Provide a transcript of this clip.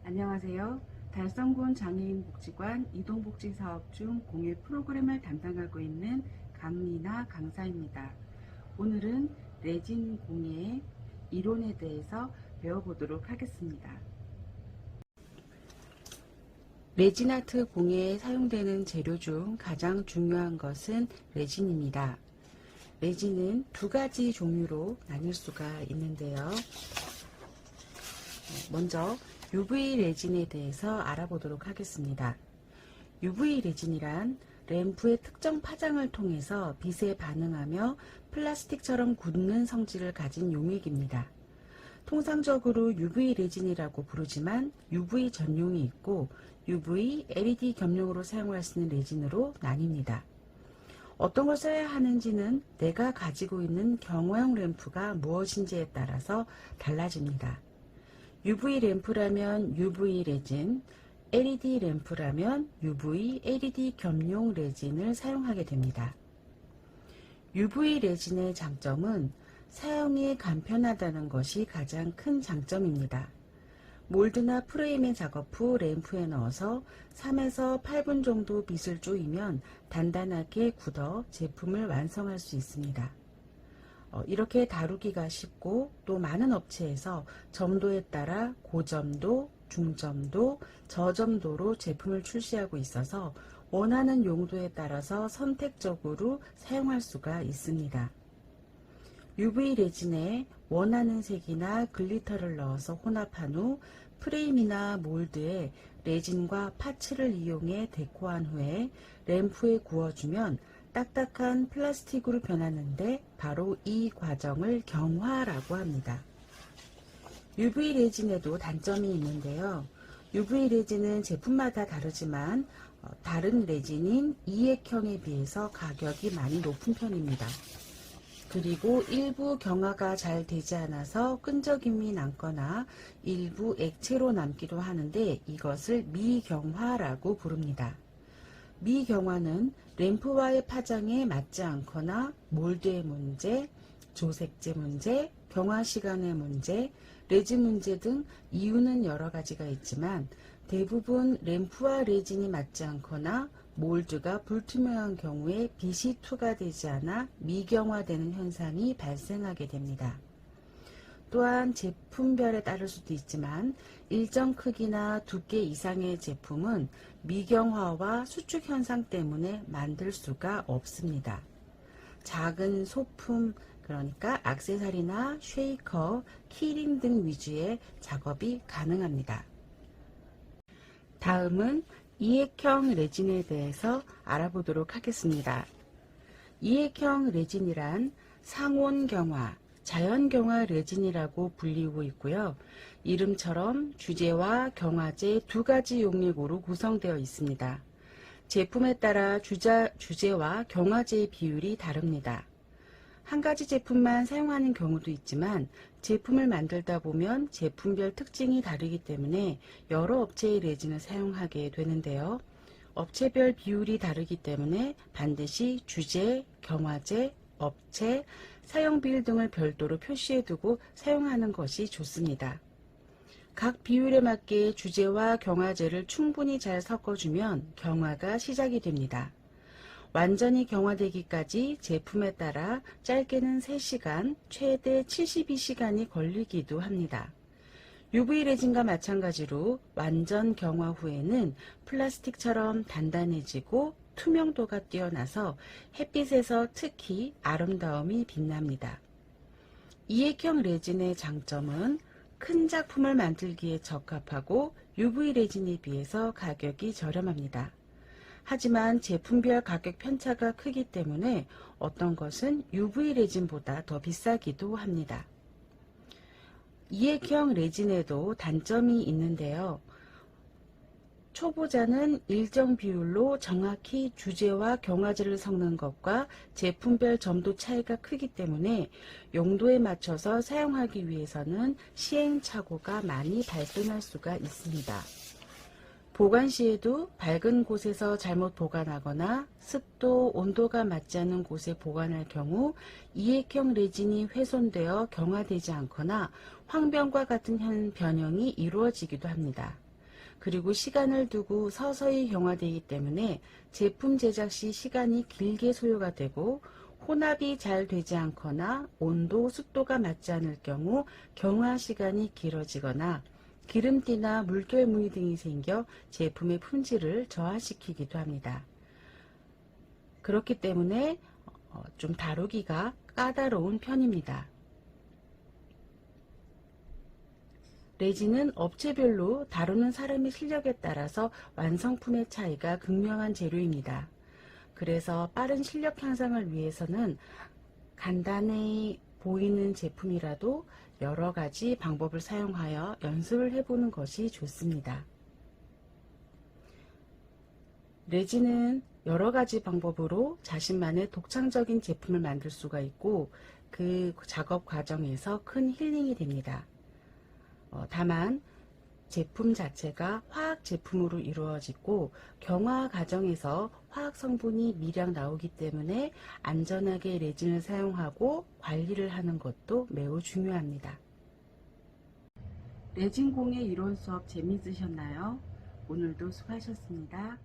안녕하세요. 달성군 장애인복지관 이동복지사업 중 공예 프로그램을 담당하고 있는 강리나 강사입니다. 오늘은 레진 공예의 이론에 대해서 배워보도록 하겠습니다. 레진 아트 공예에 사용되는 재료 중 가장 중요한 것은 레진입니다. 레진은 두 가지 종류로 나뉠 수가 있는데요. 먼저 UV 레진에 대해서 알아보도록 하겠습니다. UV 레진이란 램프의 특정 파장을 통해서 빛에 반응하며 플라스틱처럼 굳는 성질을 가진 용액입니다. 통상적으로 UV 레진이라고 부르지만 UV 전용이 있고 UV, LED 겸용으로 사용할 수 있는 레진으로 나뉩니다. 어떤 걸 써야 하는지는 내가 가지고 있는 경화형 램프가 무엇인지에 따라서 달라집니다. UV 램프라면 UV 레진, LED 램프라면 UV, LED 겸용 레진을 사용하게 됩니다. UV 레진의 장점은 사용이 간편하다는 것이 가장 큰 장점입니다. 몰드나 프레임의 작업 후 램프에 넣어서 3에서 8분 정도 빛을 쪼이면 단단하게 굳어 제품을 완성할 수 있습니다. 이렇게 다루기가 쉽고 또 많은 업체에서 점도에 따라 고점도, 중점도, 저점도로 제품을 출시하고 있어서 원하는 용도에 따라서 선택적으로 사용할 수가 있습니다. UV 레진에 원하는 색이나 글리터를 넣어서 혼합한 후 프레임이나 몰드에 레진과 파츠를 이용해 데코한 후에 램프에 구워주면 딱딱한 플라스틱으로 변하는데 바로 이 과정을 경화라고 합니다. UV 레진에도 단점이 있는데요. UV 레진은 제품마다 다르지만 다른 레진인 이액형에 비해서 가격이 많이 높은 편입니다. 그리고 일부 경화가 잘 되지 않아서 끈적임이 남거나 일부 액체로 남기도 하는데 이것을 미경화라고 부릅니다. 미경화는 램프와의 파장에 맞지 않거나 몰드의 문제, 조색제 문제, 경화 시간의 문제, 레진 문제 등 이유는 여러 가지가 있지만 대부분 램프와 레진이 맞지 않거나 몰드가 불투명한 경우에 빛이 투과되지 않아 미경화되는 현상이 발생하게 됩니다. 또한 제품별에 따를 수도 있지만 일정 크기나 두께 이상의 제품은 미경화와 수축 현상 때문에 만들 수가 없습니다. 작은 소품, 그러니까 액세서리나 쉐이커, 키링 등 위주의 작업이 가능합니다. 다음은 이액형 레진에 대해서 알아보도록 하겠습니다. 이액형 레진이란 상온경화, 자연경화 레진이라고 불리고 있고요. 이름처럼 주제와 경화제 두 가지 용액으로 구성되어 있습니다. 제품에 따라 주제와 경화제의 비율이 다릅니다. 한 가지 제품만 사용하는 경우도 있지만 제품을 만들다 보면 제품별 특징이 다르기 때문에 여러 업체의 레진을 사용하게 되는데요. 업체별 비율이 다르기 때문에 반드시 주제, 경화제, 업체, 사용 비율 등을 별도로 표시해두고 사용하는 것이 좋습니다. 각 비율에 맞게 주제와 경화제를 충분히 잘 섞어주면 경화가 시작이 됩니다. 완전히 경화되기까지 제품에 따라 짧게는 3시간, 최대 72시간이 걸리기도 합니다. UV 레진과 마찬가지로 완전 경화 후에는 플라스틱처럼 단단해지고 투명도가 뛰어나서 햇빛에서 특히 아름다움이 빛납니다. 이액형 레진의 장점은 큰 작품을 만들기에 적합하고 UV 레진에 비해서 가격이 저렴합니다. 하지만 제품별 가격 편차가 크기 때문에 어떤 것은 UV 레진보다 더 비싸기도 합니다. 이액형 레진에도 단점이 있는데요. 초보자는 일정 비율로 정확히 주제와 경화제를 섞는 것과 제품별 점도 차이가 크기 때문에 용도에 맞춰서 사용하기 위해서는 시행착오가 많이 발생할 수가 있습니다. 보관 시에도 밝은 곳에서 잘못 보관하거나 습도, 온도가 맞지 않는 곳에 보관할 경우 이액형 레진이 훼손되어 경화되지 않거나 황변과 같은 변형이 이루어지기도 합니다. 그리고 시간을 두고 서서히 경화되기 때문에 제품 제작 시 시간이 길게 소요가 되고 혼합이 잘 되지 않거나 온도, 습도가 맞지 않을 경우 경화 시간이 길어지거나 기름띠나 물결 무늬 등이 생겨 제품의 품질을 저하시키기도 합니다. 그렇기 때문에 좀 다루기가 까다로운 편입니다. 레진은 업체별로 다루는 사람의 실력에 따라서 완성품의 차이가 극명한 재료입니다. 그래서 빠른 실력 향상을 위해서는 간단해 보이는 제품이라도 여러 가지 방법을 사용하여 연습을 해보는 것이 좋습니다. 레진은 여러 가지 방법으로 자신만의 독창적인 제품을 만들 수가 있고 그 작업 과정에서 큰 힐링이 됩니다. 다만 제품 자체가 화학 제품으로 이루어지고 경화 과정에서 화학 성분이 미량 나오기 때문에 안전하게 레진을 사용하고 관리를 하는 것도 매우 중요합니다. 레진 공예 이론 수업 재미있으셨나요? 오늘도 수고하셨습니다.